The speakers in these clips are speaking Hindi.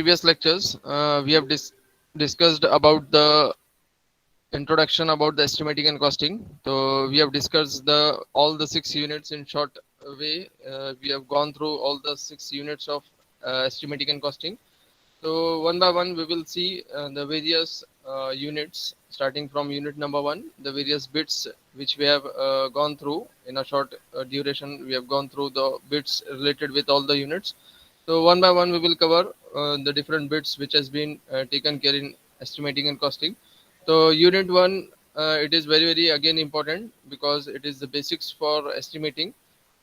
Previous lectures, we have discussed about the introduction about the estimating and costing. So we have discussed the all the 6 units in short way. We have gone through all the 6 units of estimating and costing. So one by one, we will see the various units, starting from unit number 1, the various bits which we have gone through in a short duration. We have gone through the bits related with all the units. So one by one, we will cover the different bits which has been taken care in estimating and costing. So unit 1, it is very very again important because it is the basics for estimating.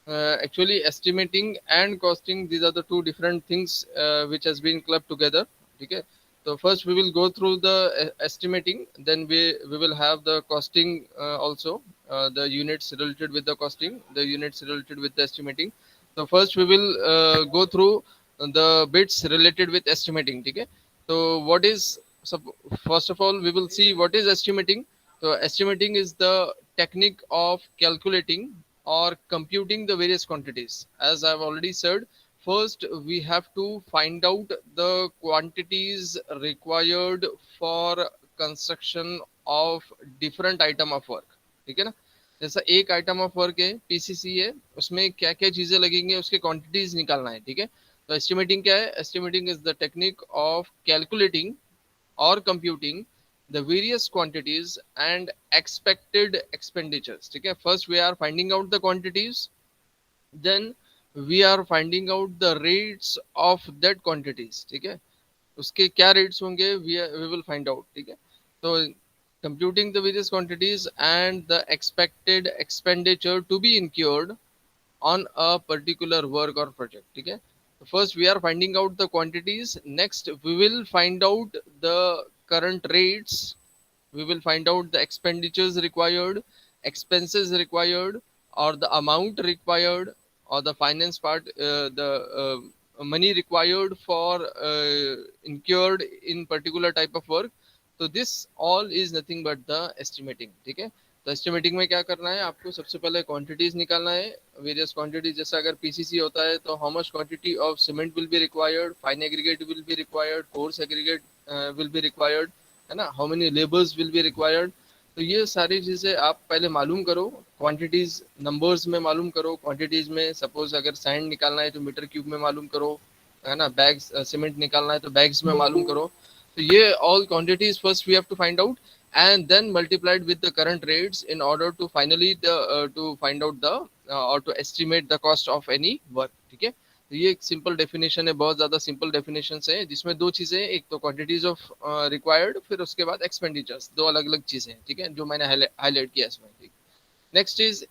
Actually, estimating and costing, these are the two different things which has been clubbed together. Okay. So first we will go through the estimating, then we will have the costing also, the units related with the costing, the units related with the estimating. So first we will go through the bits related with estimating. Okay. So what is, first of all we will see what is estimating. So estimating is the technique of calculating or computing the various quantities. As I've already said, first we have to find out the quantities required for construction of different item of work. ठीक है ना? जैसा एक आइटम ऑफ वर्क है, पीसीसी है, उसमें क्या क्या चीजें लगेंगी, उसके क्वांटिटीज निकालना है. ठीक है. तो एस्टिमेटिंग क्या है? Estimating is the technique of calculating or computing the various quantities and expected expenditures. ठीक है. First we are finding out the quantities, then we are finding out the rates of that quantities. ठीक है. उसके क्या rates होंगे, we will find out. ठीक है. तो computing the various quantities and the expected expenditure to be incurred on a particular work or project. ठीक है. First we are finding out the quantities, next we will find out the current rates, we will find out the expenditures required, expenses required, or the amount required, or the finance part, the money required for incurred in particular type of work. So this all is nothing but the estimating. ठीक है. तो एस्टिमेटिंग में क्या करना है, आपको सबसे पहले क्वांटिटीज निकालना है, वेरियस क्वांटिटीज. जैसे अगर पीसीसी होता है तो how much quantity of cement will be required, fine aggregate will be required, coarse aggregate will be required, है ना, how many labours will be required. तो ये सारी चीज़ें आप पहले मालूम करो, क्वांटिटीज नंबर्स में मालूम करो. क्वांटिटीज में सपोज अगर सैंड निकालना है तो मीटर क्यूब में मालूम करो, है ना. बैग्स सीमेंट निकालना है तो बैग्स में मालूम करो. तो ये all quantities first we have to find out and then multiplied with the current rates in order to finally to find out the or to estimate the cost of any work. ठीक है. तो ये एक सिंपल डेफिनेशन है, बहुत ज़्यादा सिंपल डेफिनेशन है, जिसमें दो चीज़ें, एक तो क्वांटिटीज ऑफ रिक्वायर्ड, फिर उसके बाद एक्सपेंडिचर्स, दो अलग अलग चीज़ें हैं. ठीक है, जो मैंने हाईलाइट किया इसमें. ठीक. Next is,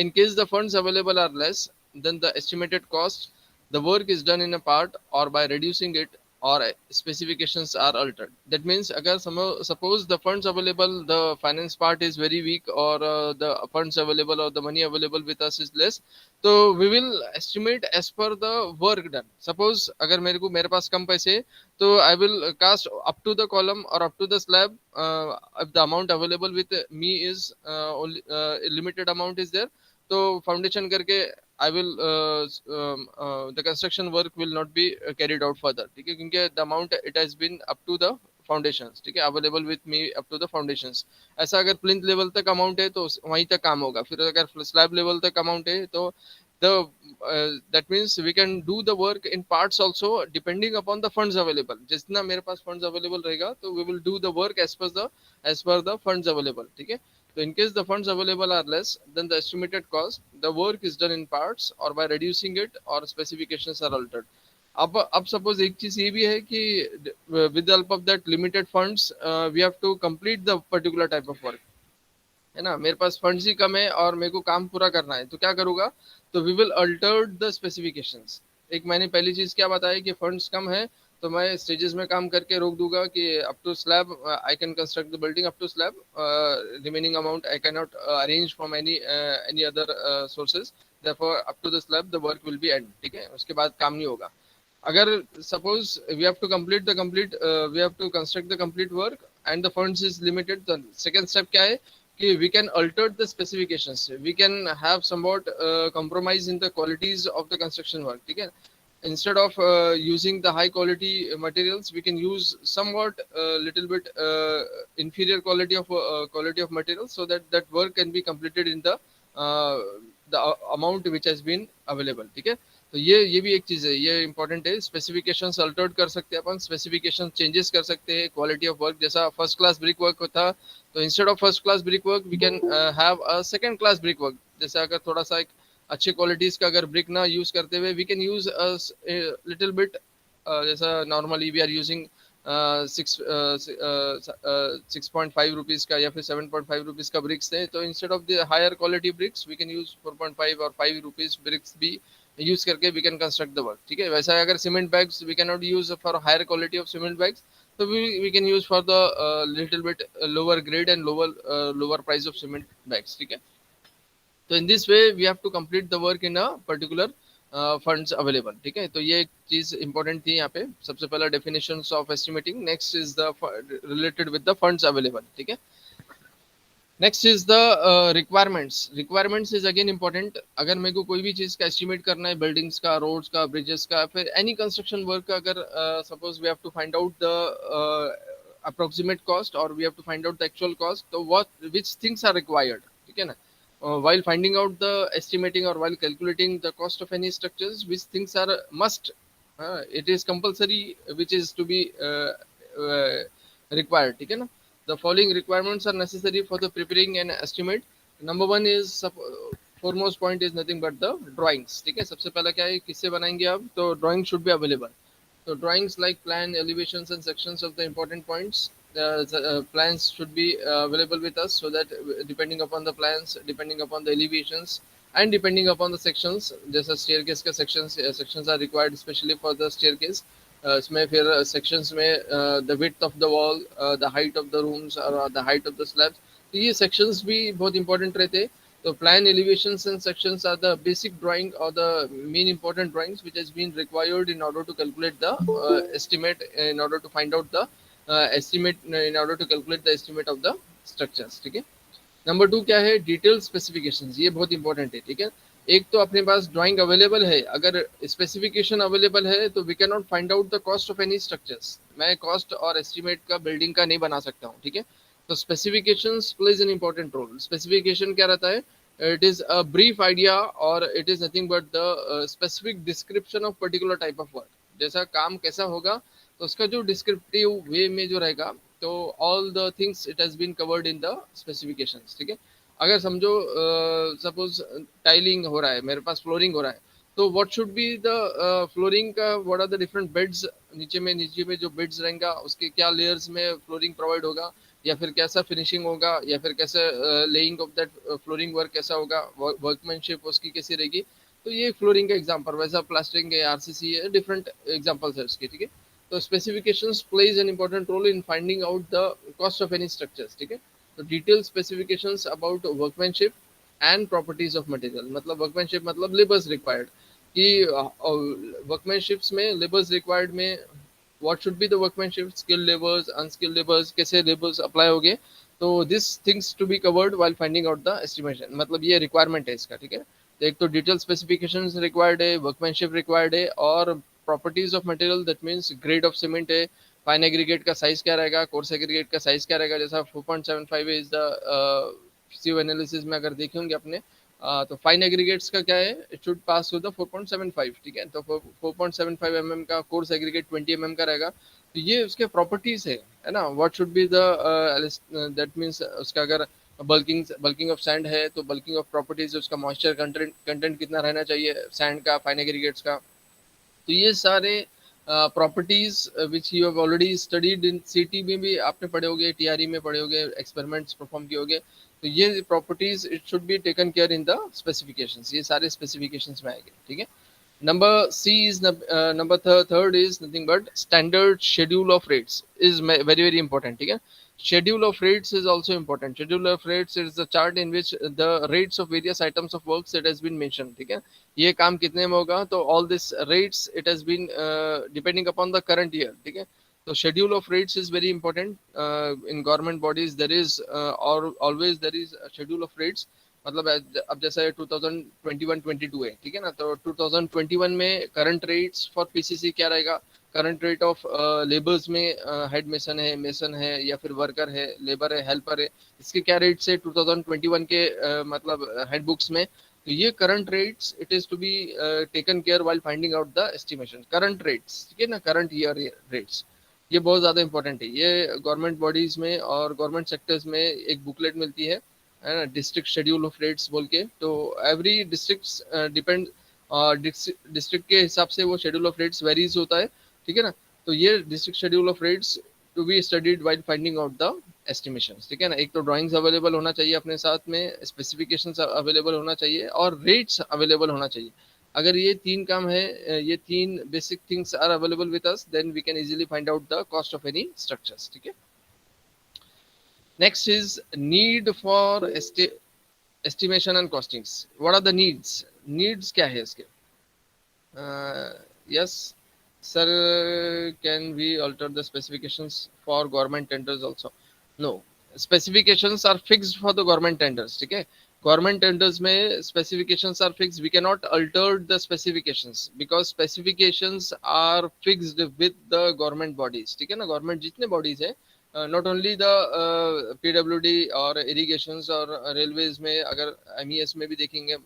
in case the funds available are less than the estimated cost, the work is done in a part or by reducing it or specifications are altered. That means agar suppose the funds available, the finance part is very weak, or the funds available or the money available with us is less, so we will estimate as per the work done. Suppose agar मेरे पास कम पैसे, तो I will cast up to the column or up to the slab. If the amount available with me is only limited amount is there, तो foundation करके I will the construction work will not be carried out further. ठीक है, क्योंकि the amount it has been up to the foundations. ठीक है, available with me up to the foundations. ऐसा अगर plinth level तक amount है तो वहीं तक काम होगा. फिर अगर slab level तक amount है तो the that means we can do the work in parts also depending upon the funds available. जितना मेरे पास funds available रहेगा तो we will do the work as per the funds available. ठीक है. So in case the funds available are less than the estimated cost, the work is done in parts or by reducing it or specifications are altered. अब suppose एक चीज ये भी है कि with the help of that limited funds we have to complete the particular type of work. है ना, मेरे पास फंड्स ही कम है और मेरे को काम पूरा करना है, तो क्या करूँगा, तो we will alter the specifications. एक मैंने पहली चीज़ क्या बताया कि फंड्स कम है, तो मैं स्टेजेस में काम करके रोक दूंगा कि up to slab I can construct the building up to slab, remaining amount I can not arrange from any other sources, therefore up to the slab the work will be end. ठीक है, उसके बाद काम नहीं होगा. अगर suppose we have to we have to construct the complete work and the funds is limited, तो सेकंड स्टेप क्या है कि we can alter the specifications, we can have somewhat compromise in the qualities of the construction work. ठीक है. instead of using the high quality materials, we can use somewhat little bit inferior quality of materials, so that that work can be completed in uh, the amount which has been available. ठीक है, तो ये भी एक चीज है, ये इंपॉर्टेंट है. स्पेसिफिकेशंस अल्टर्ड कर सकते हैं अपन, स्पेसिफिकेशन चेंजेस कर सकते हैं. क्वालिटी ऑफ वर्क, जैसा फर्स्ट क्लास ब्रिक वर्क था, तो instead of first class brick work we can have a second class brick work. जैसे अगर थोड़ा सा एक अच्छे क्वालिटीज का अगर ब्रिक ना यूज करते हुए, we can use little bit, जैसा normally we are using 6.5 rupees का या फिर 7.5 रुपीज का ब्रिक्स थे, तो instead of the higher quality bricks we can use 4.5 और 5 रुपीज ब्रिक्स भी यूज करके we can construct the work. ठीक है, वैसा अगर cement bags we can not use for higher quality of cement bags, तो we can use for the little bit lower grade and lower price of cement bags. ठीक है, तो in this way we have to complete the work in a particular funds available. ठीक है, तो ये एक चीज इंपॉर्टेंट थी यहाँ पे. सबसे पहला definitions of estimating. Next is the related with the funds available. ठीक है, next is the requirements. Requirements is again important. अगर मेरे को कोई भी चीज का एस्टिमेट करना है, बिल्डिंग्स का, रोड्स का, ब्रिजेस का, फिर एनी कंस्ट्रक्शन वर्क का, अगर suppose we have to find out the approximate cost or we have to find out the actual cost, so which things are required. ठीक है ना, while finding out the estimating or while calculating the cost of any structures, which things are must, it is compulsory, which is to be uh, required. ठीक है ना, the following requirements are necessary for the preparing an estimate. Number one is foremost point is nothing but the drawings. ठीक है, सबसे पहला क्या है, किससे बनाएंगे आप, तो drawing should be available. So drawings like plan, elevations and sections of the important points, plans should be available with us, so that depending upon the plans, depending upon the elevations and depending upon the sections, जैसा staircase का sections are required especially for the staircase. इसमें फिर sections में the width of the wall, the height of the rooms or the height of the slabs, तो ये sections भी बहुत important रहते हैं. So plan, elevations and sections are the basic drawing or the main important drawings which has been required in order to calculate the estimate, in order to find out the estimate, in order to calculate the estimate of the structures. ठीक है, नंबर 2 क्या है, डिटेल स्पेसिफिकेशंस. ये बहुत इंपॉर्टेंट है. ठीक है, एक तो अपने पास ड्राइंग अवेलेबल है, अगर स्पेसिफिकेशन अवेलेबल है तो we can not find out the cost of any structures. मैं कॉस्ट और एस्टिमेट का बिल्डिंग का नहीं बना सकता हूँ. ठीक है, तो specifications plays an important role. Specification क्या रहता है, it is a brief idea or it is nothing but the specific description of particular type of work. जैसा काम कैसा होगा, तो उसका जो डिस्क्रिप्टिव वे में जो रहेगा, तो all the things it has been covered in the specifications. ठीक है, अगर समझो सपोज टाइलिंग हो रहा है, मेरे पास फ्लोरिंग हो रहा है, तो what should be the flooring का, what are the different beds, नीचे में जो बेड्स रहेंगे उसके क्या लेयर्स में फ्लोरिंग प्रोवाइड होगा, या फिर कैसा फिनिशिंग होगा, या फिर कैसे laying of that flooring work कैसा होगा, वर्कमैनशिप उसकी कैसी रहेगी. तो ये फ्लोरिंग का एग्जांपल, वैसा प्लास्टरिंग है, आरसीसी है, डिफरेंट एग्जांपल्स है उसके. ठीक है, तो specifications plays an important role in finding out the cost of any structures. ठीक है, तो detail specifications about workmanship and properties of material. मतलब वर्कमैनशिप मतलब लेबर्स रिक्वायर्ड, कि वर्कमैनशिप्स में लेबर्स रिक्वायर्ड में what should be the workmanship, skilled laborers, unskilled laborers, कैसे laborers apply होंगे, तो this things to be covered while finding out the estimation. मतलब ये requirement है इसका. ठीक है, तो एक तो detailed specifications required है, workmanship required है, और properties of material, that means grade of cement है, fine aggregate का size क्या रहेगा, coarse aggregate का size क्या रहेगा. जैसा 4.75 is the CO analysis में अगर देखे होंगे अपने, तो फाइन एग्रीगेट्स का क्या है, it should pass through the 4.75. ठीक है, तो 4.75 mm का कोर्स एग्रीगेट 20 mm का रहेगा. तो ये उसके प्रॉपर्टीज है ना. What should be the, that means उसका अगर बल्किंग ऑफ सैंड है, तो बल्किंग ऑफ प्रॉपर्टीज, उसका मॉइस्चर कंटेंट कितना रहना चाहिए सैंड का, फाइन एग्रीगेट्स का. तो ये सारे properties which you have already studied in सीटी में भी आपने पढ़े होंगे, टीआरई में पढ़े होंगे, एक्सपेरिमेंट्स परफॉर्म किए होंगे. तो ये properties it should be taken care in the specifications. ये सारे स्पेसिफिकेशंस में आएंगे. ठीक है, number C is number third is nothing but standard schedule of rates is very very important. ठीक है, schedule of rates is also important. Schedule of rates is the chart in which the rates of various items of works it has been mentioned. ठीक है, ये काम कितने में होगा, तो all this rates it has been depending upon the current year. ठीक है, तो schedule of rates is very important. In government bodies there is or always there is a schedule of rates मतलब अब जैसे 2021-22 है, ठीक है ना, तो 2021 में करंट रेट्स फॉर पीसीसी क्या रहेगा, करंट रेट ऑफ लेबर्स में हेड मेसन है या फिर वर्कर है, लेबर है, हेल्पर है, इसके क्या रेट्स है 2021 के मतलब हेड बुक्स में। तो ये current rates it is to be taken care while finding out the estimation, current rates, ठीक है ना, करंट ईयर रेट्स, ये बहुत ज़्यादा इंपॉर्टेंट है। ये गवर्नमेंट बॉडीज में और गवर्नमेंट सेक्टर्स में एक बुकलेट मिलती है ना, डिस्ट्रिक्ट शेड्यूल ऑफ रेट्स बोल के। तो एवरी डिस्ट्रिक्ट डिपेंड, डिस्ट्रिक्ट के हिसाब से वो शेड्यूल ऑफ रेट्स वेरीज होता है, ठीक है ना। तो ये district schedule of rates to be studied while finding out the estimations, ठीक है ना। एक तो ड्राइंग्स अवेलेबल होना चाहिए अपने साथ में, स्पेसिफिकेशंस अवेलेबल होना चाहिए और रेट्स अवेलेबल होना चाहिए। अगर ये तीन काम है, ये तीन basic things are available with us, then we can easily find out the cost of any structures, ठीक है। Next is need for estimation and costings. What are the needs? Needs क्या है इसके? Yes, sir. Can we alter the specifications for government tenders also? No, specifications are fixed for the government tenders, ठीक है। गवर्नमेंट टेंडर्स में specifications are fixed, we can not alter the specifications because specifications are fixed with the government bodies, ठीक है ना। गवर्नमेंट जितने बॉडीज है, नॉट ओनली द पीडब्ल्यूडी और इरिगेशन और रेलवेज में, अगर एमईएस में भी देखेंगे,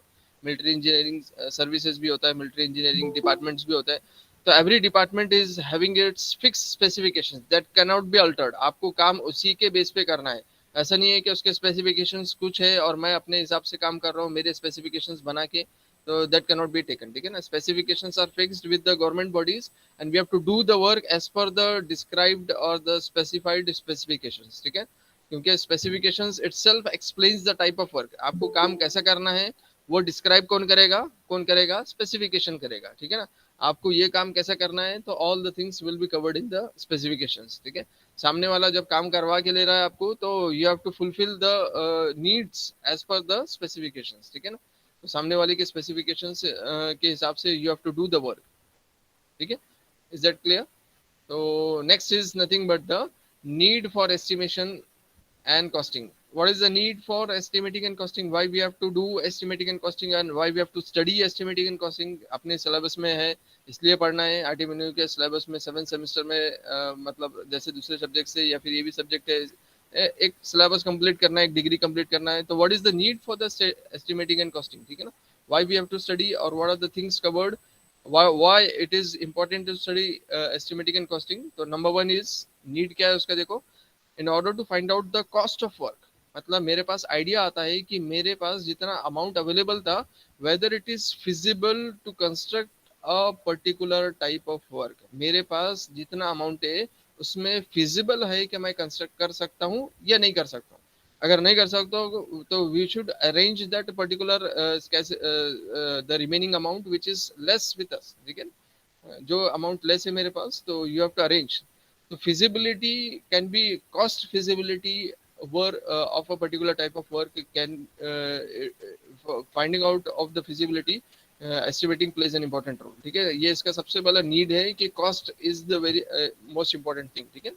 मिलिट्री इंजीनियरिंग सर्विसेज भी होता है, मिलिट्री इंजीनियरिंग डिपार्टमेंट्स भी होता है। तो every department is having its fix specifications that can not be altered. आपको काम उसी के बेस पे करना है, ऐसा नहीं है कि उसके स्पेसिफिकेशंस कुछ है और मैं अपने हिसाब से काम कर रहा हूँ मेरे स्पेसिफिकेशंस बना के, तो that can not be taken, ठीक है ना। Specifications are fixed with the government bodies and we have to do the work as per the described और द स्पेसिफाइड स्पेसिफिकेशंस, ठीक है। क्योंकि specifications itself explains the type of work, आपको काम कैसा करना है वो डिस्क्राइब कौन करेगा, स्पेसिफिकेशन करेगा, ठीक है ना। आपको ये काम कैसा करना है तो all the things will be covered in the specifications, ठीक है। सामने वाला जब काम करवा के ले रहा है आपको, तो you have to fulfil the needs as per the specifications, ठीक है ना। तो सामने वाले के स्पेसिफिकेशंस के हिसाब से you have to do the work, ठीक है। Is that clear? तो next is nothing but the need for estimation and costing. What is the need for estimating and costing? Why we have to do estimating and costing and why we have to study estimating and costing? अपने सिलेबस में है इसलिए पढ़ना है। आरटीएमएनयू के सिलेबस में 7 सेमेस्टर में मतलब जैसे दूसरे सब्जेक्ट से या फिर ये भी सब्जेक्ट है, एक सिलेबस कंप्लीट करना है, एक डिग्री कंप्लीट करना है। तो what is the need for the estimating and costing, ठीक है ना। Why we have to study और what are the things covered, why it is important to study estimating and costing? तो नंबर वन इज नीड क्या है उसका, देखो, in order to find out the cost of work. मतलब मेरे पास आइडिया आता है कि मेरे पास जितना अमाउंट अवेलेबल था, whether it is feasible to construct a particular type of work, मेरे पास जितना अमाउंट है उसमें फिजिबल है कि मैं कंस्ट्रक्ट कर सकता हूँ या नहीं कर सकता हूँ। अगर नहीं कर सकता हो तो we should arrange that particular the remaining amount which is less with us, ठीक है। जो अमाउंट लेस है मेरे पास, तो यू हैव टू अरेंज। तो feasibility can be cost feasibility work of a particular type of work can finding out of the feasibility estimating plays an important role, ठीक है। ये इसका सबसे बड़ा नीड है कि cost is the very most important thing, ठीक है।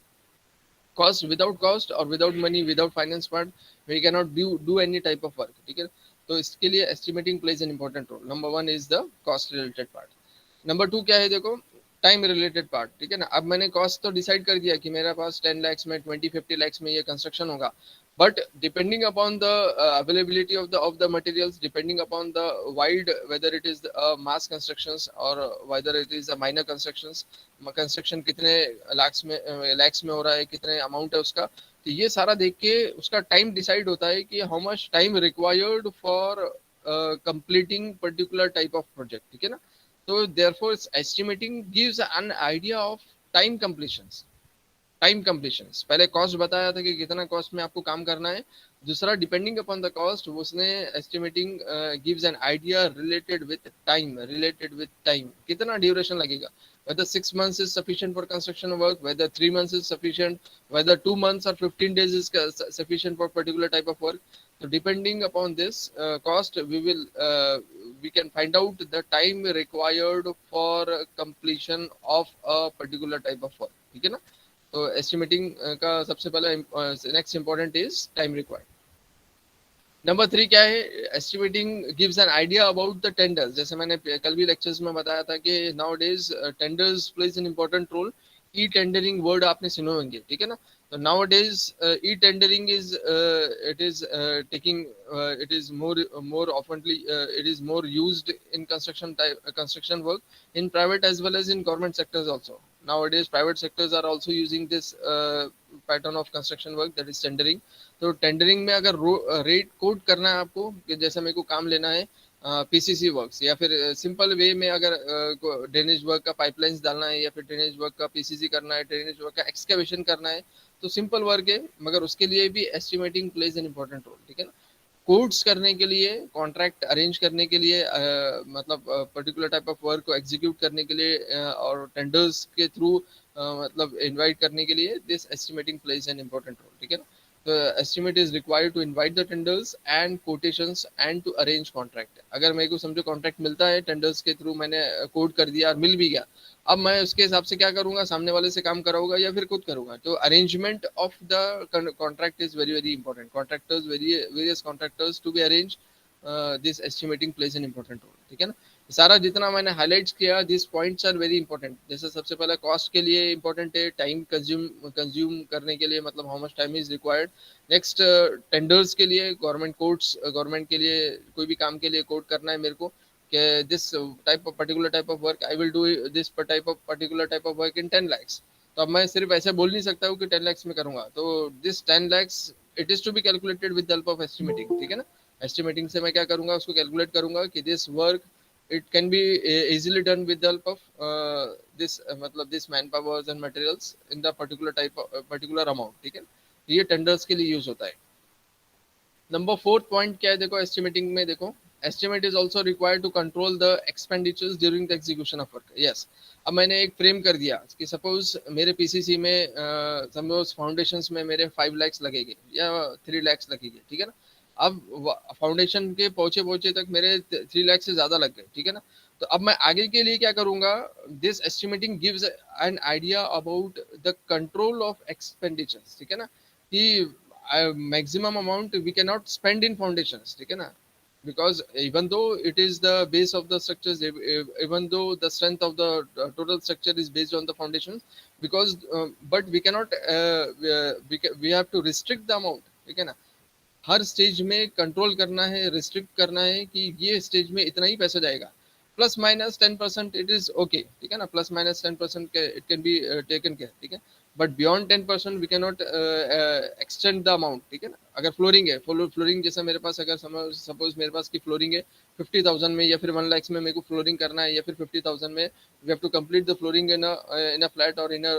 cost, without cost or without money, without finance part, we cannot do any type of work, ठीक है। तो इसके लिए estimating plays an important role. Number one is the cost related part. Number two क्या है, देखो, टाइम रिलेटेड पार्ट, ठीक है ना। अब मैंने कॉस्ट तो डिसाइड कर दिया कि मेरे पास 10 lakhs में 20-50 lakhs में ये कंस्ट्रक्शन होगा, but depending upon the availability of the materials, depending upon the wide whether it is mass constructions और whether it is a minor constructions, construction कितने लैक्स में हो रहा है, कितने अमाउंट है उसका, तो ये सारा देख के उसका टाइम डिसाइड होता है कि how much time required for completing particular type of project, ठीक है ना। So therefore estimating gives an idea of time completions, time completion. पहले कॉस्ट बताया था कि कितना कॉस्ट में आपको काम करना है, दूसरा डिपेंडिंग अपॉन द कॉस्ट उसने estimating gives an idea related with time, कितना ड्यूरेशन लगेगा, whether 6 months is sufficient for construction work, whether 3 months is sufficient, whether 2 months or 15 days is sufficient for particular type of work. So depending upon this cost, we can find out the time required for completion of a particular type of work, ठीक है ना। तो एस्टिमेटिंग का सबसे पहला next important is time required. Number 3 क्या है, estimating gives an idea about the tenders. जैसे मैंने कल भी लेक्चर्स में बताया था कि now days tenders plays an important role. E tendering word आपने सुने होंगे, ठीक है ना। तो now days e tendering is it is taking it is more oftenly it is more used in construction work in private as well as in government sectors also. Nowadays private sectors are also using this pattern of construction work, that is tendering. तो टेंडरिंग में अगर रेट कोट करना है आपको कि जैसे मेरे को काम लेना है पीसीसी वर्क्स, या फिर सिंपल वे में अगर ड्रेनेज वर्क का पाइपलाइंस डालना है, या फिर ड्रेनेज वर्क का पीसीसी करना है, ड्रेनेज वर्क का एक्सकेवेशन करना है, तो सिंपल वर्क है, मगर उसके लिए भी estimating plays an important role, ठीक है ना। कोड्स करने के लिए, कॉन्ट्रैक्ट अरेंज करने के लिए, मतलब पर्टिकुलर टाइप ऑफ वर्क को एग्जीक्यूट करने के लिए, और टेंडर्स के थ्रू मतलब इनवाइट करने के लिए this estimating plays an important role, ठीक है ना। तो estimate is required to invite the tenders and quotations and to arrange contract. अगर मेरे को समझो कॉन्ट्रैक्ट मिलता है टेंडर्स के थ्रू, मैंने कोड कर दिया और मिल भी गया, अब मैं उसके हिसाब से क्या करूंगा, सामने वाले से काम कराऊंगा या फिर खुद करूंगा। तो arrangement of the contract is very very important. Contractors, various contractors to be arrange, this estimating plays an important role, ठीक है ना। सारा जितना मैंने हाईलाइट किया, this points are very important. जैसे सबसे पहले कॉस्ट के लिए इंपॉर्टेंट है, टाइम कंज्यूम करने के लिए, मतलब how much time is required. Next tenders के लिए, गवर्नमेंट कोर्ट्स, गवर्नमेंट के लिए कोई भी काम के लिए कोड करना है मेरे को कि this type of particular type of work I will do this type of particular type of work in 10 lakhs। तो अब मैं सिर्फ ऐसे बोल नहीं सकता हूँ कि 10 lakhs में करूंगा। तो this 10 lakhs it is to be calculated with help of estimating, ठीक है ना। एस्टिमेटिंग से मैं क्या करूंगा, उसको कैलकुलेट करूंगा कि this work it can be easily done with the help of this मतलब this man powers and materials in the particular type of particular amount, ठीक है। ये टेंडर्स के लिए यूज होता है। नंबर 4 पॉइंट क्या है, देखो एस्टिमेटिंग में, देखो estimate is also required to control the expenditures during the execution of work. Yes, अब मैंने एक फ्रेम कर दिया कि सपोज मेरे पीसीसी में सपोज फाउंडेशंस में मेरे 5 lakhs लगेंगे या 3 lakhs लगेंगे, ठीक है ना। अब फाउंडेशन के पहुंचे पहुंचे तक मेरे 3 lakhs से ज्यादा लग गए, ठीक है ना। तो अब मैं आगे के लिए क्या करूंगा, this estimating gives an idea about the control of expenditures, ठीक है ना। कि maximum amount we cannot spend in foundations, ठीक है ना। Because even though it is the base of the structures, even though the strength of the total structure is based on the foundations, because but we cannot we have to restrict the amount, ठीक है ना। हर स्टेज में कंट्रोल करना है, रिस्ट्रिक्ट करना है कि ये स्टेज में इतना ही पैसा जाएगा। Plus minus 10% it is okay, ठीक है ना। Plus minus 10% it can be taken care, ठीक है। But beyond 10% we can not extend the amount, ठीक है ना। अगर फ्लोरिंग है, फ्लोरिंग जैसा मेरे पास, अगर सपोज मेरे पास की फ्लोरिंग है 50,000 में, या फिर 1 lakhs में मेरे को फ्लोरिंग करना है, या फिर 50,000 में we have to complete the flooring in a flat और in a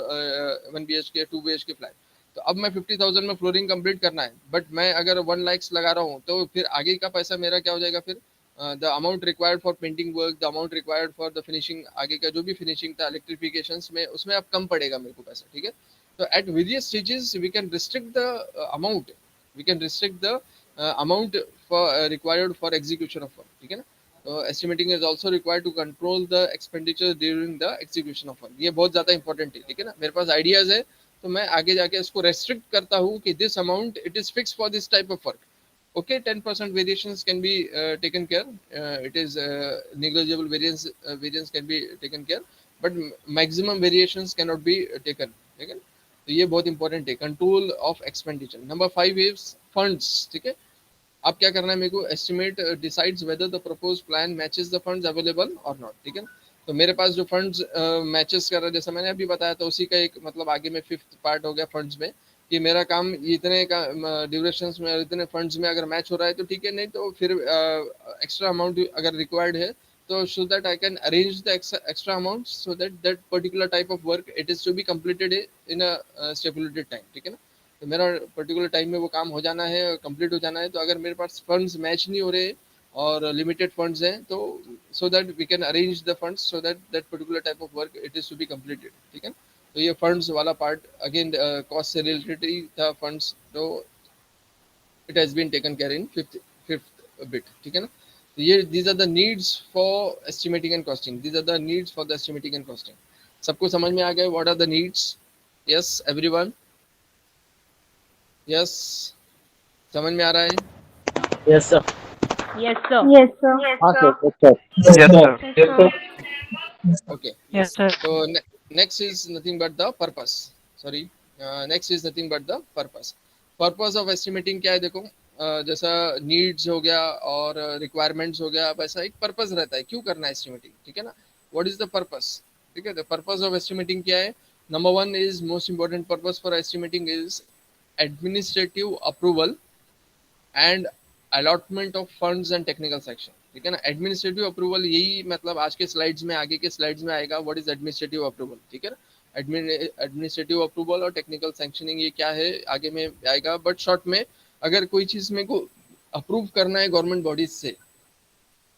1 BHK 2 BHK flat. तो अब मैं 50,000 में फ्लोरिंग कंप्लीट करना है, बट मैं अगर 1 lakhs लगा रहा हूँ, तो फिर आगे का पैसा मेरा क्या हो जाएगा, फिर the amount required for painting work, the amount required for the finishing, आगे का जो भी फिनिशिंग था इलेक्ट्रिफिकेशन में, उसमें अब कम पड़ेगा मेरे को पैसा, ठीक है। तो at various stages we can restrict the amount, we can restrict the amount for required for execution of work, ठीक है ना। तो estimating is also required to control the expenditure during the execution of work. ये बहुत ज्यादा इंपॉर्टेंट है, ठीक है ना। मेरे पास आइडियाज है, तो मैं आगे जाके इसको रेस्ट्रिक्ट करता हूँ कि this amount it is fix for this type of work. Okay, 10% variations can be taken care. It is negligible variance can be taken care, but maximum variations cannot be taken, ठीक है। तो ये बहुत इंपॉर्टेंट है, control of expenditure. Number 5 is funds, ठीक है। अब क्या करना है मेरे को, estimate decides whether the propose plan matches the funds available और नॉट, ठीक है। तो मेरे पास जो फंड्स मैचेस कर रहा है, जैसा मैंने अभी बताया था, उसी का एक मतलब आगे में 5th पार्ट हो गया फंड्स में, कि मेरा काम इतने का ड्यूरेशन में, इतने फंड्स में अगर मैच हो रहा है तो ठीक है, नहीं तो फिर एक्स्ट्रा अमाउंट अगर रिक्वायर्ड है, तो so that I can arrange the extra amount, so that that particular type of work it is to be completed in a stipulated time, ठीक है ना। तो मेरा पर्टिकुलर टाइम में वो काम हो जाना है, कंप्लीट हो जाना है। तो अगर मेरे पास फंड्स मैच नहीं हो रहे और लिमिटेड फंड्स हैं, तो so that we can arrange the funds so that that particular type of work it is to be completed, ठीक है। तो ये फंड्स वाला पार्ट अगेन कॉस्ट से रिलेटेड ही था फंड्स, तो it has been taken care in fifth bit, ठीक है ना। तो ये these are the needs for estimating and costing, these are the needs for the estimating and costing. सबको समझ में आ गया what are the needs? Yes everyone, yes, समझ में आ रहा है? Yes, sir. Yes, sir. Yes, sir. Okay, yes, sir. Yes, sir. Yes, sir. Okay, Yes, yes. sir. So next is nothing but the purpose. Sorry, next is nothing but the purpose. Purpose of estimating क्या है देखो, जैसा नीड्स हो गया और रिक्वायरमेंट्स हो गया, वैसा एक पर्पस रहता है क्यों करना है एस्टिमेटिंग, ठीक है ना. व्हाट इज द पर्पस, ठीक है. द पर्पस ऑफ एस्टिमेटिंग क्या है. Number one is most important purpose for estimating is administrative approval and allotment of funds and technical section, ठीक है ना. एडमिनिस्ट्रेटिव अप्रूवल, यही मतलब आज के स्लाइड्स में, आगे के स्लाइड्स में आएगा व्हाट इज एडमिनिस्ट्रेटिव अप्रूवल, ठीक है ना. एडमिनिस्ट्रेटिव अप्रूवल और टेक्निकल सेंक्शनिंग ये क्या है आगे में आएगा, बट शॉर्ट में अगर कोई चीज मेरे को अप्रूव करना है गवर्नमेंट बॉडीज से,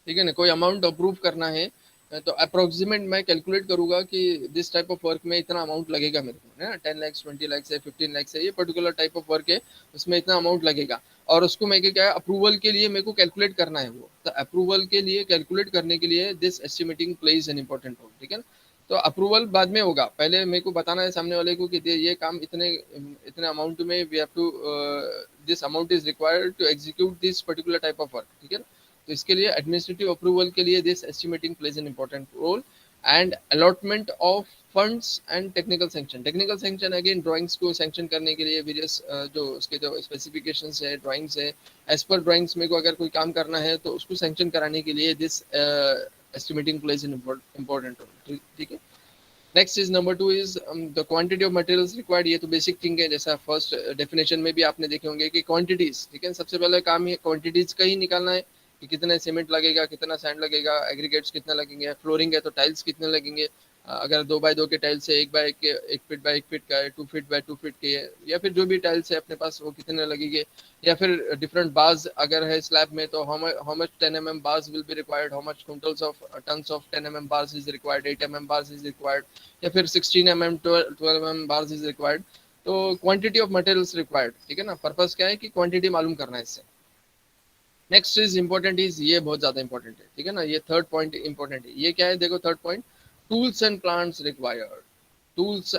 ठीक है ना, कोई अमाउंट अप्रूव करना है, तो अप्रोक्सीमेट मैं कैलकुलेट करूंगा कि दिस टाइप ऑफ वर्क में इतना अमाउंट लगेगा मेरे को, है ना. 10 lakhs 20 lakhs है, 15 lakhs है, ये पर्टिकुलर टाइप ऑफ वर्क है, उसमें इतना अमाउंट लगेगा. और उसको मैं क्या है, अप्रूवल के लिए मेरे को कैलकुलेट करना है वो, तो अप्रूवल के लिए कैलकुलेट करने के लिए this estimating plays an important role, ठीक है ना. तो अप्रूवल बाद में होगा, पहले मेरे को बताना है सामने वाले को कि ये काम इतने इतने अमाउंट में we have to, this amount is required to execute this particular type of work, ठीक है ना. तो इसके लिए एडमिनिस्ट्रेटिव अप्रूवल के लिए this estimating plays an important role. And allotment of funds and technical sanction. Technical sanction again drawings को सेंक्शन करने के लिए वेरियस जो उसके जो स्पेसिफिकेशंस है, ड्राइंग्स है, एज पर ड्राइंग्स में को अगर कोई काम करना है तो उसको सेंक्शन कराने के लिए this estimating plays an important role, ठीक है. Next is number two is the quantity of materials required. ये तो बेसिक थिंग है, जैसा फर्स्ट डेफिनेशन में भी आपने देखे होंगे कि क्वांटिटीज, ठीक है. सबसे पहले काम ये क्वांटिटीज का ही निकालना है कि कितना सीमेंट लगेगा, कितना सैंड लगेगा, एग्रीगेट्स कितना लगेंगे, फ्लोरिंग है तो टाइल्स कितने लगेंगे, अगर 2x2 के टाइल्स है, 1x1 के 1 फीट बाय 1 फीट का है, 2 फीट बाय 2 फीट के है, या फिर जो भी टाइल्स है अपने पास वो कितने लगेंगे, या फिर डिफरेंट बार्स अगर है स्लैब में तो how much 10 mm bars will be required, how much quintals of tons of 10 mm bars is required, 8 mm bars is required, या फिर 16 mm 12 mm bars is required. तो क्वांटिटी ऑफ मटेरियल्स रिक्वायर्ड, ठीक है ना. पर्पस क्या है कि क्वांटिटी मालूम करना है इससे. नेक्स्ट इज इंपॉर्टेंट इज, ये बहुत ज्यादा इंपॉर्टेंट है, ठीक है ना. ये थर्ड पॉइंट इंपॉर्टेंट है. ये क्या है देखो, third point, tools and plants required. Tools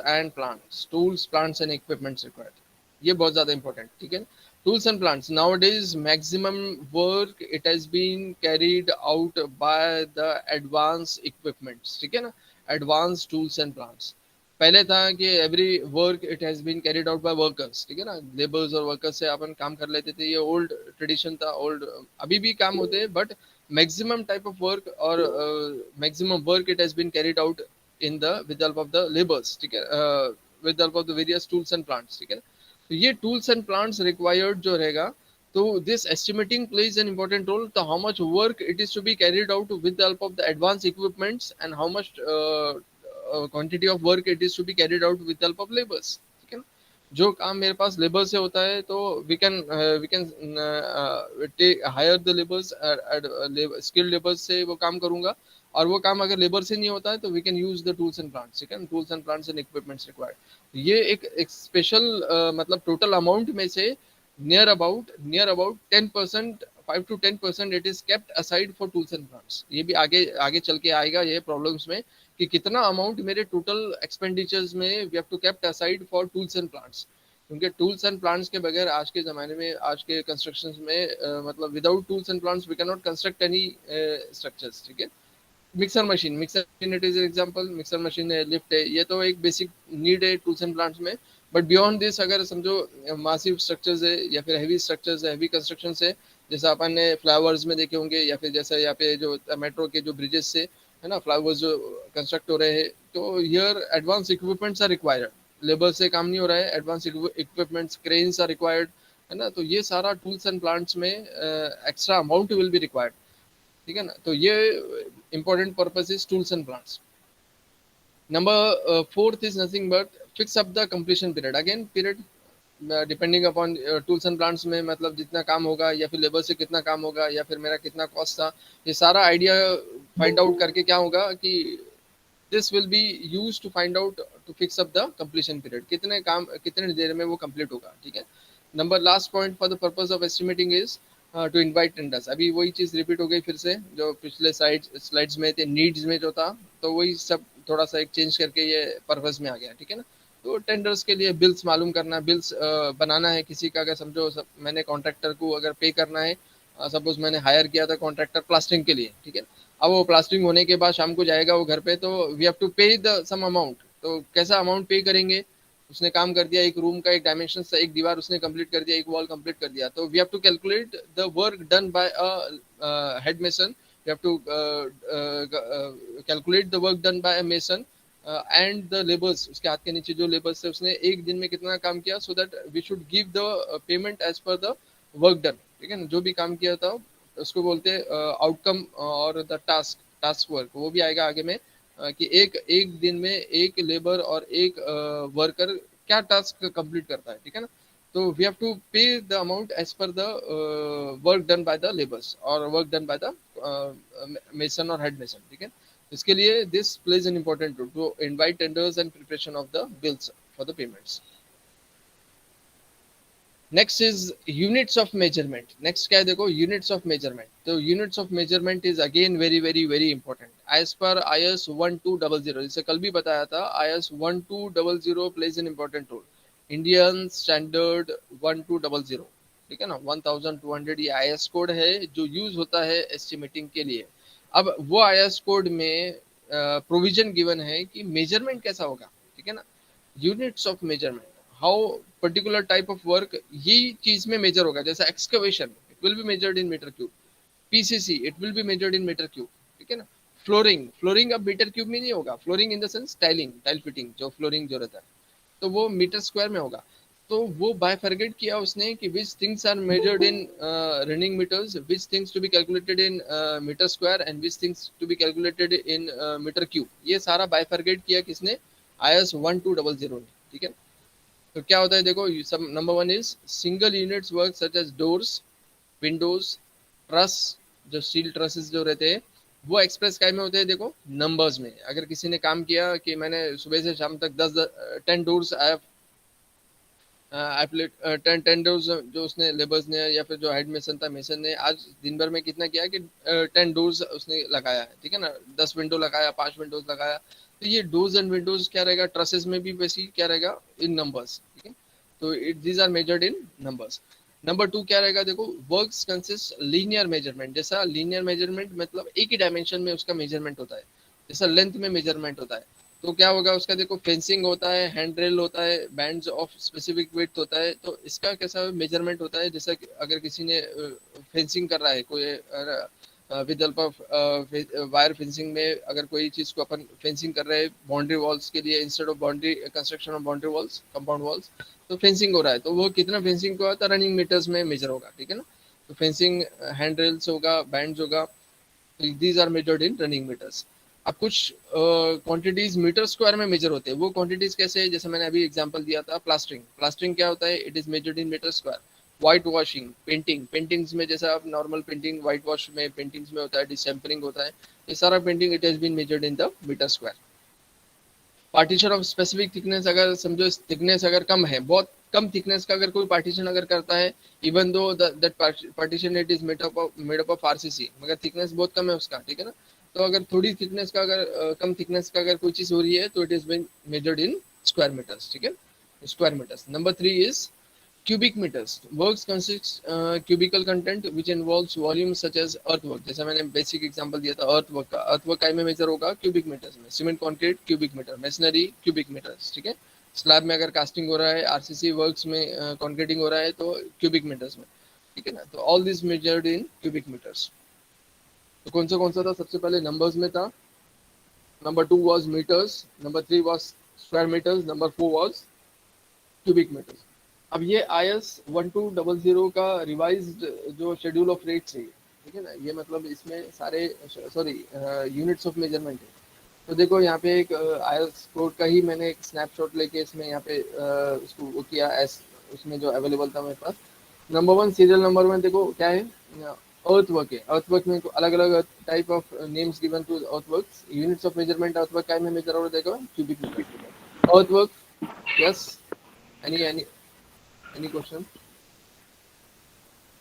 plants and equipments required. ये बहुत ज्यादा इंपॉर्टेंट, ठीक है. Tools and plants, nowadays maximum work it has been carried out by the advance equipments, ठीक है ना. Advance tools and plants. पहले था कि every work it has been carried out by workers, ठीक है ना. लेबर्स और वर्कर्स से अपन काम कर लेते थे, ये ओल्ड ट्रेडिशन था, ओल्ड, अभी भी काम होते हैं, but maximum type of work और maximum work it has been carried out in the with help of the labours, ठीक है, with help of the various tools and plants, ठीक है. तो ये टूल्स एंड प्लांट्स रिक्वायर्ड जो रहेगा, तो this estimating plays an important role. तो how much work it is to be carried out with the help of the advance equipments and how much quantity of work it is to be carried out with help of labours, ठीक है ना. जो काम मेरे पास लेबर से होता है तो we can hire the labours, skilled labours से वो काम करूंगा. और वो काम अगर लेबर से नहीं होता है तो we can use the tools and plants, ठीक है. Tools and plants and equipments required. ये एक स्पेशल मतलब टोटल अमाउंट में से near about 10%, 5 to 10% it is kept aside for tools and plants. ये भी आगे आगे चल के आएगा ये प्रॉब्लम्स में कि कितना अमाउंट मेरे टोटल एक्सपेंडिचर्स में we have to kept aside for tools and plants. क्योंकि टूल्स एंड प्लांट्स के बगैर आज के ज़माने में, आज के कंस्ट्रक्शन में मतलब without tools and plants we can not construct any structures, ठीक है. Mixer machine it is example. Mixer machine है, लिफ्ट है, ये तो एक बेसिक नीड है टूल्स एंड प्लांट्स में. बट बियॉन्ड दिस अगर समझो मासिव स्ट्रक्चर्स है या फिर हैवी स्ट्रक्चर्स है, हैवी कंस्ट्रक्शन है, जैसा अपन ने फ्लाईओवर्स में देखे होंगे, या फिर जैसा यहाँ पे जो मेट्रो के जो ब्रिजेस से है ना, फ्लाईओवर्स जो कंस्ट्रक्ट हो रहे हैं, तो here advance equipments are required. Labour से काम नहीं हो रहा है, advance equipments, cranes are required, है ना. तो ये सारा टूल्स एंड प्लांट्स में extra amount will be required, ठीक है ना. तो ये important purpose is tools and plants. Number fourth is nothing but fix up the completion period. Again period depending upon tools and plants में, मतलब जितना काम होगा या फिर लेबर से कितना काम होगा या फिर मेरा कितना कॉस्ट था, ये सारा आइडिया फाइंड आउट करके क्या होगा कि this will be use to find out to fix up the completion period, कितने काम कितने देर में वो कंप्लीट होगा, ठीक है. Number last point for the purpose of estimating is to invite tenders. अभी वही चीज रिपीट हो गई फिर से जो पिछले स्लाइड्स में थे, नीड्स में जो था, तो वही सब थोड़ा सा एक चेंज करके ये पर्पस में आ गया, ठीक है ना. तो टेंडर्स के लिए बिल्स मालूम करना, बिल्स बनाना है किसी का, अगर समझो मैंने कॉन्ट्रैक्टर को अगर पे करना है सपोज मैंने हायर किया था कॉन्ट्रैक्टर प्लास्टरिंग के लिए, ठीक है। अब वो प्लास्टरिंग होने के बाद शाम को जाएगा वो घर पे, तो we have to pay the some amount. तो कैसा अमाउंट पे करेंगे, उसने काम कर दिया, एक रूम का एक डायमेंशन था, एक दीवार उसने कंप्लीट कर दिया, एक वॉल कंप्लीट कर दिया, तो we have to calculate the work done by a head mason, we have to calculate the work done by a mason and the labours, उसके हाथ के नीचे जो लेबर्स है उसने एक दिन में कितना काम किया, so that we should give the payment as per the work done, ठीक है ना। जो भी काम किया था उसको बोलते हैं आउटकम और द टास्क वर्क, वो भी आएगा आगे में कि एक एक दिन में एक लेबर और एक वर्कर क्या टास्क कंप्लीट करता है, ठीक है ना। तो we have to pay the amount as per the work done by the labours और work done by the mason और हेड मेसन, ठीक है। इसके लिए this plays an important role to invite tenders and preparation of the bills for the payments. Next is units of measurement. नेक्स्ट क्या है देखो, यूनिट्स ऑफ मेजरमेंट। तो units of measurement is again very very very important as per IS 1200, जैसे कल भी बताया था, IS 1200 plays an important role. Indian standard 1200, ठीक है ना, 1200 ये IS कोड है जो यूज होता है एस्टिमेटिंग के लिए। अब वो IS कोड में प्रोविजन गिवन है कि मेजरमेंट कैसा होगा, ठीक है ना। Units of measurement, how particular type of work ये चीज में मेजर होगा, जैसे excavation it will be measured in metre cube, PCC it will be measured in metre cube, ठीक है ना। फ्लोरिंग, फ्लोरिंग अब मीटर क्यूब में नहीं होगा, flooring in the sense tiling, tile fitting जो फ्लोरिंग जो रहता है, तो वो मीटर स्क्वायर में होगा। तो वो बायफर्गेट किया उसने कि which things are measured in running metres, which things to be calculated in metre square and which things to be calculated in metre cube. ये सारा बायफर्गेट किया किसने, IS 1200 ने, ठीक है। तो क्या होता है देखो, सब number one is single units work such as doors, windows, truss, जो स्टील ट्रसेस जो रहते हैं वो एक्सप्रेस काय में होते हैं देखो, नंबर्स में। अगर किसी ने काम किया कि मैंने सुबह से शाम तक 10 डोर्स आई हैव 10 डोर्स, जो उसने लेबर्स ने या फिर जो हेड मेसन था मेसन ने आज दिन भर में कितना किया कि 10 डोर्स उसने लगाया है, ठीक है ना, 10 विंडो लगाया, 5 विंडोज लगाया। तो ये डोर्स एंड विंडोज क्या रहेगा, ट्रसेस में भी वैसी क्या रहेगा, इन नंबर्स, ठीक है। तो these are measured in numbers. Number 2 क्या रहेगा देखो, वर्क्स कंसिस्ट लीनियर मेजरमेंट। जैसा लीनियर मेजरमेंट मतलब एक ही डायमेंशन में उसका मेजरमेंट होता है, जैसा लेंथ में मेजरमेंट होता है। तो क्या होगा उसका देखो, फेंसिंग होता है, हैंड रेल होता है, बैंड्स ऑफ स्पेसिफिक विड्थ होता है। तो इसका कैसा मेजरमेंट होता है, जैसा अगर किसी ने फेंसिंग कर रहा है कोई with help of wire fencing में, अगर कोई चीज को अपन फेंसिंग कर रहे हैं बाउंड्री वॉल्स के लिए, instead of boundary construction of boundary walls, compound walls, तो फेंसिंग हो रहा है, तो वो कितना फेंसिंग को आता है रनिंग मीटर्स में मेजर होगा, ठीक है ना। तो फेंसिंग हैंड रेल्स होगा, बैंड्स होगा, these are measured in running metres. अब कुछ क्वांटिटीज मीटर स्क्वायर में मेजर होते हैं। वो क्वांटिटीज कैसे है, जैसे मैंने अभी एग्जांपल दिया था, प्लास्टरिंग। प्लास्टरिंग क्या होता है, it is measured in metre square. White washing, painting, paintings में जैसा आप नॉर्मल पेंटिंग व्हाइट वॉश में पेंटिंग्स में होता है, डिसेम्परिंग होता है, ये सारा painting it has been measured in the metre square. Partition of specific thickness, अगर समझो थिकनेस अगर कम है, बहुत कम थिकनेस का अगर कोई पार्टीशन अगर करता है, even though that partition it is made up of RCC, मगर थिकनेस बहुत कम है उसका, ठीक है ना। तो अगर थोड़ी थिकनेस का अगर कम थिकनेस का अगर कोई चीज हो रही है, तो it is been measured in square metres, ठीक है, square metres. Number 3 is cubic meters. Works consists cubical content which involves volume such as earthwork. जैसा मैंने बेसिक एग्जांपल दिया था earthwork का, earthwork काय में मेजर होगा, क्यूबिक मीटर्स में। Cement concrete cubic metre, machinery cubic metres, ठीक है। स्लैब में अगर कास्टिंग हो रहा है, RCC वर्क्स में कंक्रीटिंग हो रहा है, तो क्यूबिक मीटर्स में, ठीक है ना। तो all this measured in cubic metres. तो कौन सा था, सबसे पहले नंबर्स में था, number 2 was metres, number 3 was square metres, number 4 was cubic metres. अब ये IS 1200 का रिवाइज्ड जो शेड्यूल ऑफ रेट्स है, ठीक है ना, ये मतलब इसमें सारे सॉरी यूनिट्स ऑफ मेजरमेंट है। तो देखो यहाँ पे एक IS कोड का ही मैंने एक स्नैपशॉट लेके इसमें यहाँ पे उसको वो किया, उसमें जो अवेलेबल था मेरे पास। नंबर 1 सीरियल नंबर में देखो क्या है, अर्थवर्क है। अर्थवर्क में अलग अलग type of names given to earthworks. Units of measurement earthwork काय में मेजर हो रहा है देखो, cubic metre. Earthwork, yes, any question.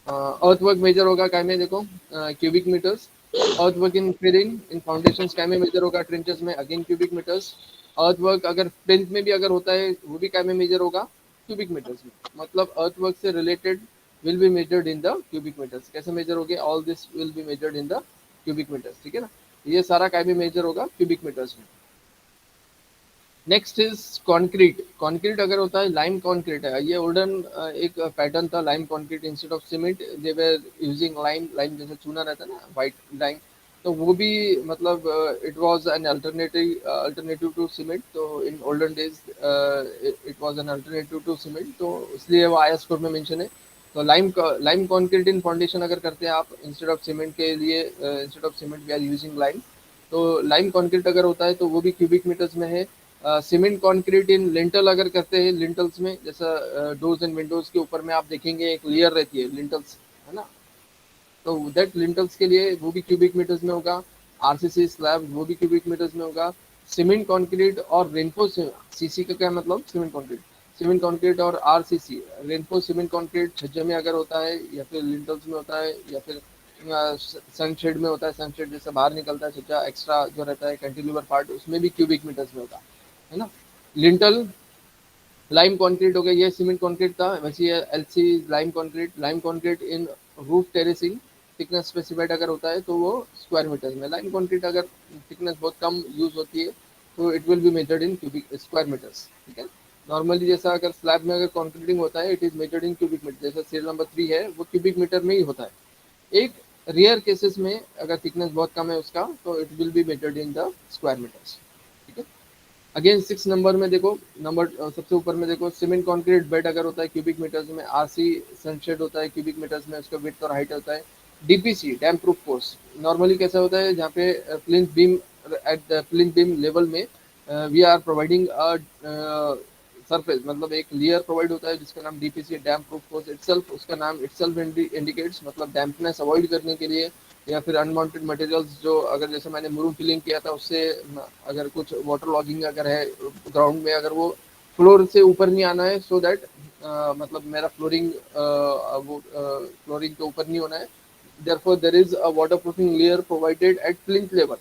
Earthwork measure होगा काय में देखो, cubic metres. Earthwork in filling in foundations काय में मेजर होगा, ट्रेंचेस में, अगेन क्यूबिक मीटर्स। अर्थवर्क अगर प्लिंथ में भी अगर होता है, वो भी काय में मेजर होगा, क्यूबिक मीटर्स में। मतलब अर्थवर्क से related will be measured in the cubic meters. कैसे मेजर होगे? All this will be measured in the cubic meters. ठीक है ना? ये सारा काय में मेजर होगा cubic meters में. Next is concrete. कंक्रीट अगर होता है, लाइम कंक्रीट है, ये ओल्डन एक पैटर्न था lime concrete instead of cement they were using lime. Lime जैसे चूना रहता है ना, वाइट लाइम, तो वो भी मतलब it was an alternative to cement. तो in olden days it was an alternative to cement, तो इसलिए वो आईएस कोड में मेंशन है. तो लाइम कंक्रीट इन फाउंडेशन अगर करते हैं आप इंस्टेड ऑफ सीमेंट के लिए, instead of cement we are using lime. तो लाइम कंक्रीट अगर होता है तो वो भी क्यूबिक मीटर्स में है. सीमेंट कंक्रीट इन लिंटल अगर करते हैं, लिंटल्स में जैसा डोर्स एंड विंडोज के ऊपर में आप देखेंगे एक लेयर रहती है लिंटल्स, है ना, तो दैट लिंटल्स के लिए वो भी क्यूबिक मीटर्स में होगा. आरसीसी स्लैब वो भी क्यूबिक मीटर्स में होगा. सीमेंट कंक्रीट और रेनफोर्स, सीसी का क्या मतलब? सीमेंट कंक्रीट और आरसीसी, रेनफोर्स सीमेंट कंक्रीट छज्जे में अगर होता है या फिर लिंटल्स में होता है या फिर सनशेड में होता है, सनशेड जैसे बाहर निकलता है छज्जा एक्स्ट्रा जो रहता है कैंटिलीवर पार्ट, उसमें भी क्यूबिक मीटर्स में होगा, है ना. लिंटल लाइम कंक्रीट हो गया, ये सीमेंट कंक्रीट था. वैसे ये LC lime concrete in roof terracing thickness specified अगर होता है तो वो स्क्वायर मीटर में. लाइम कंक्रीट अगर थिकनेस बहुत कम यूज होती है तो it will be measured in cubic square metres. ठीक है. नॉर्मली जैसा अगर स्लैब में अगर कंक्रीटिंग होता है it is measured in cubic metre, जैसा सीरियल नंबर 3 है वो क्यूबिक मीटर में ही होता है. एक रेयर केसेस में अगर थिकनेस बहुत कम है उसका तो it will be measured in the square metres. ठीक है. अगेन 6 नंबर में देखो, नंबर सबसे ऊपर में देखो, सीमेंट कंक्रीट बेड अगर होता है क्यूबिक मीटर्स में. आरसी सनशेड होता है क्यूबिक मीटर्स में, उसका विड्थ और हाइट होता है. DPC damp proof course normally कैसा होता है, जहाँ पे plinth beam at the plinth beam level में we are providing a surface, मतलब एक लेयर प्रोवाइड होता है जिसका नाम DPC damp proof course itself, उसका नाम इटसेल्फ इंडिकेट्स, मतलब डैम्पनेस अवॉइड करने के लिए या फिर अनवांटेड मटेरियल्स जो अगर जैसे मैंने मुरूम फिलिंग किया था उससे अगर कुछ वाटर लॉगिंग अगर है ग्राउंड में, अगर वो फ्लोर से ऊपर नहीं आना है सो दैट मतलब मेरा फ्लोरिंग वो फ्लोरिंग के ऊपर नहीं होना है. Therefore there is a water proofing layer provided at plinth level,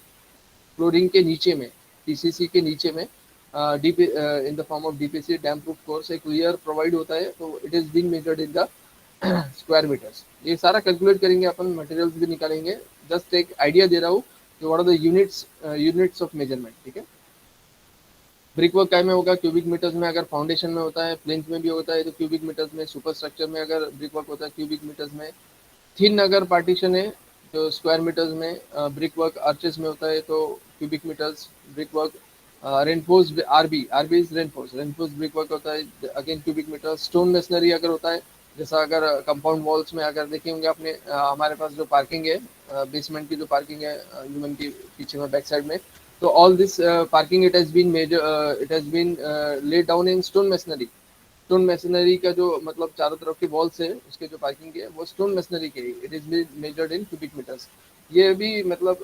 flooring के नीचे में, टीसीसी के नीचे में, DP in the form of DPC damp proof course एक लेयर प्रोवाइड होता है. तो it is being measured in the square metres. ये सारा कैलकुलेट करेंगे अपन, मटेरियल्स भी निकालेंगे. जस्ट एक आइडिया दे रहा हूँ कि what are the units of measurement. ठीक है. ब्रिक वर्क काय में होगा? क्यूबिक मीटर्स में. अगर फाउंडेशन में होता है, प्लिंथ में भी होता है तो क्यूबिक मीटर्स में. सुपर स्ट्रक्चर में अगर ब्रिक वर्क होता है क्यूबिक मीटर्स में. थिन अगर पार्टीशन है तो स्क्वायर मीटर्स में. ब्रिक वर्क आर्चेस में होता है तो cubic metres. Brick work reinforced RB is reinforce brick work होता है again cubic metre. Stone masonry अगर होता है, जैसा अगर कंपाउंड वॉल्स में अगर देखे होंगे आपने, हमारे पास जो पार्किंग है, बेसमेंट की जो पार्किंग है ह्यूमन की पीछे में बैक साइड में, तो all this parking it has been laid down in stone masonry. Stone machinery का जो मतलब चारों तरफ के वॉल्स है उसके जो पार्किंग है वो स्टोन मशीनरी के. It is measured in cubic metres. ये भी मतलब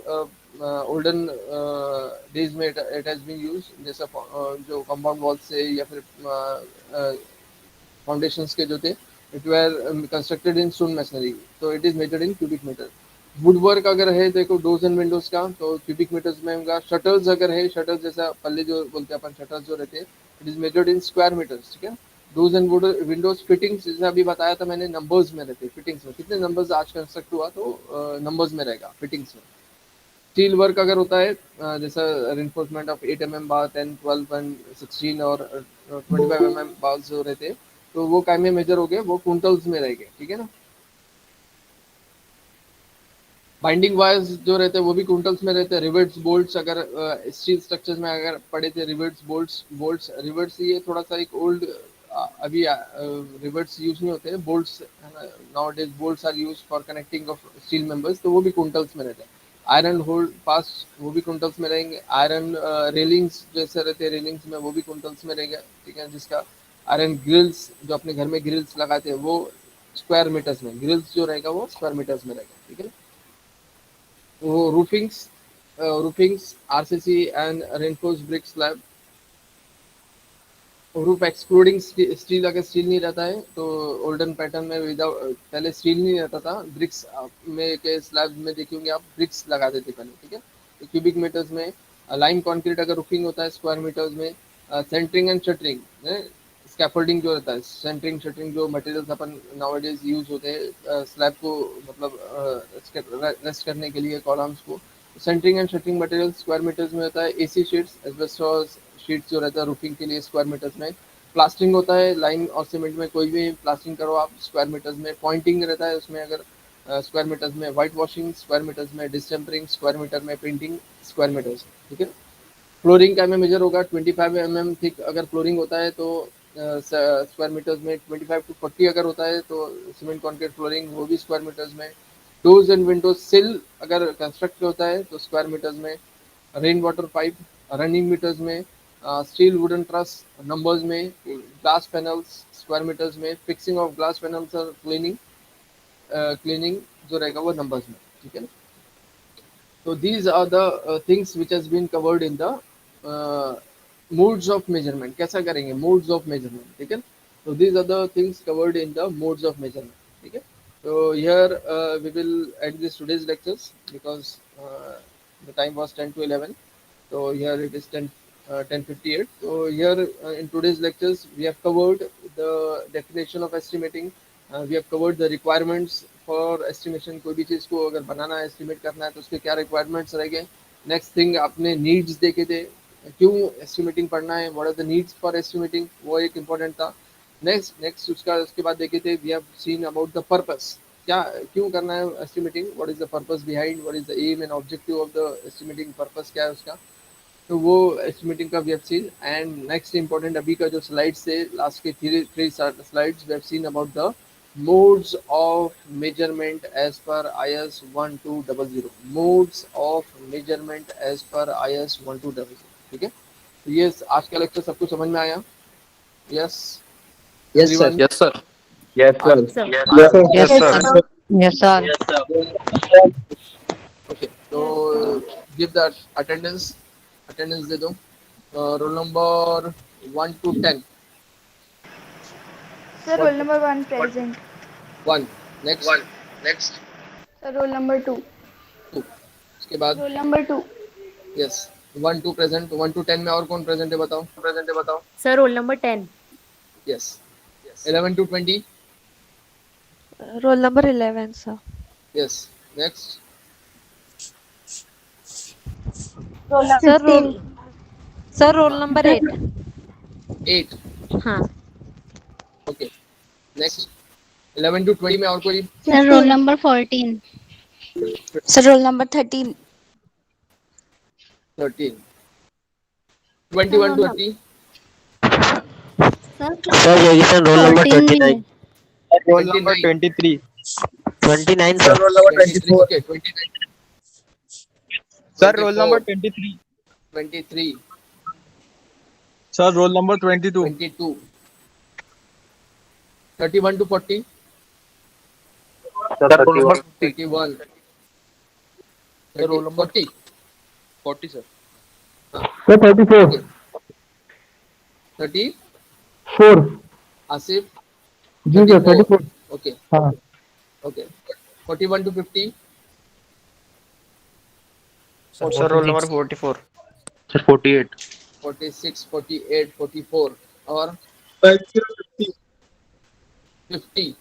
ओल्डन डेज में इट हैज बीन यूज, जैसा जो कंपाउंड वॉल्स से या फिर फाउंडेशंस के जो थे it were constructed in stone masonry, तो it is measured in cubic metre. Wood work अगर है देखो डोर्स एंड विंडोज का तो क्यूबिक मीटर्स में होगा. शटर्स अगर है, शटर्स जैसा पल्ले जो बोलते हैं अपन, शटर्स जो रहते हैं it is measured in square metres. ठीक है. डोर्स एंड विंडोज फिटिंग्स जैसे अभी बताया था मैंने, नंबर्स में रहते हैं. फिटिंग्स में कितने नंबर्स आज कंस्ट्रक्ट हुआ तो नंबर्स में रहेगा फिटिंग्स में. स्टील वर्क अगर होता है जैसा reinforcement of 8 mm bar, 10, 12 and 16 और 25 mm बार जो रहते हैं तो वो काय में मेजर हो गए, वो क्विंटल्स में रहेंगे. ठीक है ना. बाइंडिंग वायर्स जो रहते हैं वो भी क्विंटल्स में रहते हैं. रिवेट्स बोल्ट्स अगर स्टील स्ट्रक्चर्स में अगर पड़े थे, रिवेट्स बोल्ट्स रिवेट्स ये थोड़ा सा एक ओल्ड, अभी रिवेट्स यूज नहीं होते हैं, bolts now days bolts are use for connecting of steel members, तो वो भी क्विंटल्स में रहते हैं. आयरन होल्ड पास वो भी क्विंटल्स में रहेंगे. आयरन रेलिंग्स जैसे रहते हैं रेलिंग्स में वो भी क्विंटल्स में रहेगा. ठीक है. जिसका आयरन ग्रिल्स जो अपने घर में ग्रिल्स लगाते हैं वो स्क्वायर मीटर्स में, ग्रिल्स जो रहेगा वो स्क्वायर मीटर्स में रहेगा. ठीक है. वो roofings RCC and reinforce brick slab. Roof excluding steel, अगर स्टील नहीं रहता है तो ओल्डन पैटर्न में विदाउट, पहले स्टील नहीं रहता था, ब्रिक्स में के स्लैब में देखेंगे आप ब्रिक्स लगाते थे पहले. ठीक है. तो क्यूबिक मीटर्स में. लाइम कंक्रीट अगर रूफिंग होता है स्क्वायर मीटर्स में. सेंटरिंग एंड शटरिंग, स्कैफोल्डिंग जो रहता है, सेंटरिंग शटरिंग जो मटेरियल्स अपन नाउअडेज यूज होते हैं स्लैब को मतलब रेस्ट करने के लिए कॉलम्स को, centering and shuttering material square metres में होता है। एसी शीट्स एस्बेस्टोस शीट्स जो रहता है रूफिंग के लिए स्क्वायर मीटर्स में। प्लास्टिंग होता है लाइम और सीमेंट में, कोई भी प्लास्टिंग करो आप स्क्वायर मीटर्स में। पॉइंटिंग रहता है उसमें अगर स्क्वायर मीटर्स में। वाइट वॉशिंग स्क्वायर मीटर्स में। डिस्टेम्परिंग स्क्वायर मीटर में। प्रिंटिंग स्क्वायर मीटर्स, ठीक है। फ्लोरिंग का में मेजर होगा 25 mm थिक अगर फ्लोरिंग होता है तो स्क्वायर मीटर्स में। 25 to 40 अगर होता है तो सीमेंट कॉन्क्रीट फ्लोरिंग वो भी स्क्वायर मीटर्स में। डोर्स एंड विंडोज सिल अगर कंस्ट्रक्ट होता है तो स्क्वायर मीटर्स में। Rain water pipe running metres में। स्टील वुडन ट्रस नंबर्स में। ग्लास पैनल्स स्क्वायर मीटर्स में। फिक्सिंग ऑफ ग्लास पैनल्स और क्लीनिंग जो रहेगा वो नंबर्स में, ठीक है। So these are the things which has been covered in the uh, modes of measurement. कैसा करेंगे modes of measurement, ठीक है। So these are the things covered in the modes of measurement, ठीक है। So here we will end this today's lectures because the time was 10 to 11. So here it is 10:58. So here in today's lectures we have covered the definition of estimating. We have covered the requirements for estimation. कोई भी चीज़ को अगर बनाना है estimate करना है तो उसके क्या requirements रहेंगे। Next thing आपने needs देखे थे, क्यों estimating पढ़ना है, what are the needs for estimating, वो एक important था। नेक्स्ट उसके बाद देखे थे we have seen about the purpose, क्या क्यों करना है estimating, what is the purpose behind, what is the aim and objective of the estimating, purpose क्या है उसका। तो वो एस्टिमेटिंग का we have seen. And next important अभी का जो स्लाइड्स थे लास्ट के three slides we have seen about the modes of measurement as per IS 1200। Modes of measurement as per IS 1200, ठीक है। तो ये आज का लेक्चर सबको समझ में आया? Yes Yes, sir. Everyone? Yes, sir. Yes, आज sir. Sir. Yes, sir. Yes, Yes, sir. sir. Yes, sir. Okay, तो गिव द अटेंडेंस दे दो। Roll number 1 to 10। Sir, roll number 1 present. 1 next Sir, roll number 2. 2 उसके बाद Roll number 2. Yes 1 2 present. 1 to 10 में और कौन प्रेजेंट है बताओ? Sir, roll number 10. Yes 11 to 20। Roll number 11, sir. Yes next Roll number Sir, 15. roll number 8. 8। हाँ. ओके नेक्स्ट 11 to 20 में और कोई? Sir, roll number 14. Sir, roll number 13. 13। 21 to 30। Sir, Sir, position roll number 14 भी 29. Roll number 23. 29, sir. Roll number 23 24. Okay 29 Sir, roll number 23. 23 Sir, roll number 22. 22 31 to 40। Sir, roll number 31 roll number 40 40, sir. Sir, 34. Okay. 4. Asif ji sir, 34. Okay हाँ. Okay 41 to 50। Sir, roll number 44. Sir, 48. 46 48 44 और 50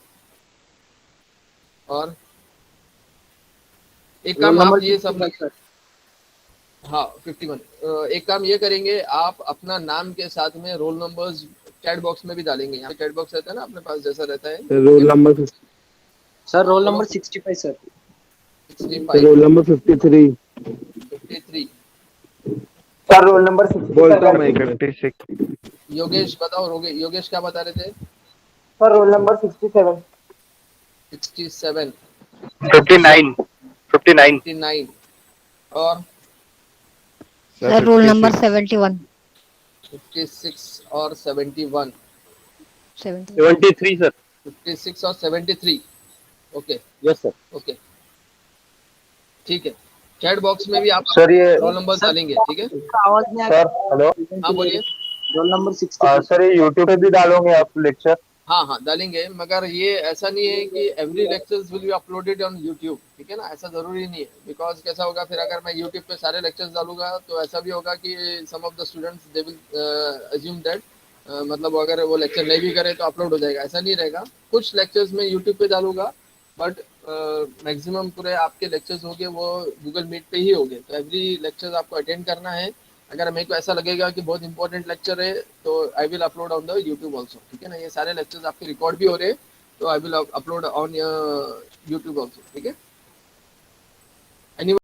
और एक काम आप ये सब हाँ 51। एक काम ये करेंगे आप अपना नाम के साथ में रोल नंबर्स चैट बॉक्स में भी डालेंगे। यहाँ चैट बॉक्स रहता है ना अपने पास जैसा रहता है। Roll number 50. Sir, roll number 65, sir. 65 Roll number 53. 53 Sir, roll number 60. बोलता हूँ मैं 56. योगेश बताओ योगेश क्या बता रहे थे? Sir, roll number 67. 67 59. 59. 59 और Sir, roll number 71. 56 और 71 70. 73, sir. 56 और 73 ओके Yes, sir. ओके ठीक है। चैट बॉक्स में भी आप Sir, ये रोल नंबर डालेंगे, ठीक है। आवाज नहीं आ सर हेलो हाँ बोलिए। Roll number 60. सर ये यूट्यूब पे भी डालोगे आप लेक्चर? हाँ डालेंगे, मगर ये ऐसा नहीं है कि every lectures will be uploaded on YouTube, ठीक है ना। ऐसा जरूरी नहीं है, बिकॉज कैसा होगा फिर अगर मैं यूट्यूब पे सारे लेक्चर्स डालूंगा तो ऐसा भी होगा कि some of the students they will assume that मतलब अगर वो लेक्चर नहीं भी करे तो अपलोड हो जाएगा, ऐसा नहीं रहेगा। कुछ लेक्चर्स में यूट्यूब पे डालूंगा, बट मैक्सिमम पूरे आपके लेक्चर्स होंगे वो गूगल मीट पे ही होंगे। तो एवरी लेक्चर आपको अटेंड करना है। अगर मेरे को ऐसा लगेगा कि बहुत इंपॉर्टेंट लेक्चर है तो I will upload on the YouTube also, ठीक है ना। ये सारे लेक्चर्स आपके रिकॉर्ड भी हो रहे हैं, तो I will upload on YouTube also, ठीक है।